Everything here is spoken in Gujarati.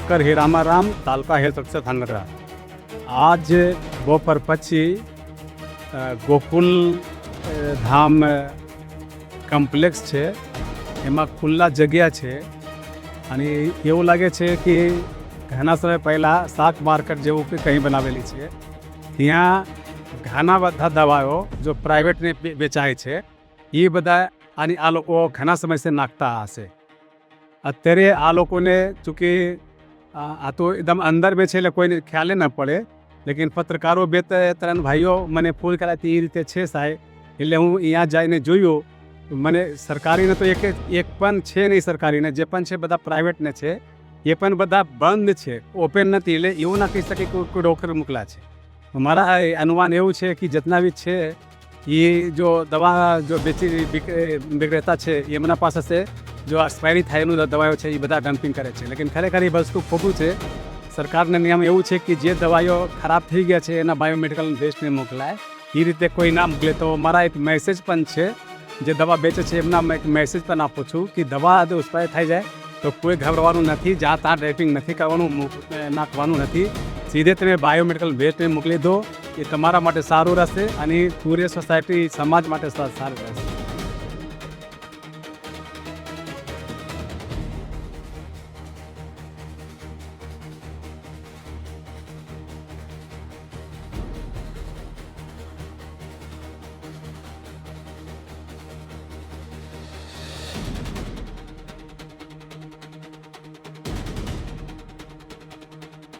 ઠક્કર હીરામારામ તાલુકા હેલ્થ ઓફિસર ધાંગધ્રા। આજ બપોર પછી ગોકુલ ધામ કમ્પ્લેક્સ છે, એમાં ખુલ્લા જગ્યા છે અને એવું લાગે છે કે ઘણા સમય પહેલાં શાક માર્કેટ જેવું કે કંઈ બનાવેલી છે। ત્યાં ઘણા બધા દવાઓ જો પ્રાઇવેટને વેચાય છે એ બધા આની આ લોકો ઘણા સમયથી નાખતા હશે। અત્યારે આ લોકોને ચૂંકી આ તો એકદમ અંદર બે છે એટલે કોઈને ખ્યાલ ન પડે, લેકિન પત્રકારો બે ત્રણ ભાઈઓ મને ફોન કર્યા એ રીતે છે સાહેબ, એટલે હું અહીંયા જઈને જોયું। મને સરકારીને તો એક પણ છે નહીં, સરકારીને જે પણ છે બધા પ્રાઇવેટને છે, એ પણ બધા બંધ છે, ઓપન નથી। એટલે એવું ના કહી શકે કે કોઈ ડૉક્ટર મોકલા છે। મારા અનુમાન એવું છે કે જેટલા બી છે એ જો દવા જો વિક્રેતા છે એમના પાસે જો એક્સપાયરી થયેલું દવાઓ છે એ બધા ડમ્પિંગ કરે છે, લેકિન ખરેખર એ વસ્તુ ખોટું છે। સરકારનો નિયમ એવું છે કે જે દવાઓ ખરાબ થઈ ગયા છે એના બાયોમેડિકલ વેસ્ટને મોકલાય, એ રીતે કોઈ ના મોકલે। તો મારા એક મેસેજ પણ છે જે દવા વેચે છે એમના એક મેસેજ પણ આપું છું કે દવા જો એક્સપાયર થઈ જાય તો કોઈ ગભરાવાનું નથી, જ્યાં ત્યાં ડ્રાઇવિંગ નથી કરવાનું, નાખવાનું નથી, સીધે તમે બાયોમેડિકલ વેસ્ટને મોકલી દો। એ તમારા માટે સારું રહેશે અને પૂરી સોસાયટી સમાજ માટે સારું રહેશે।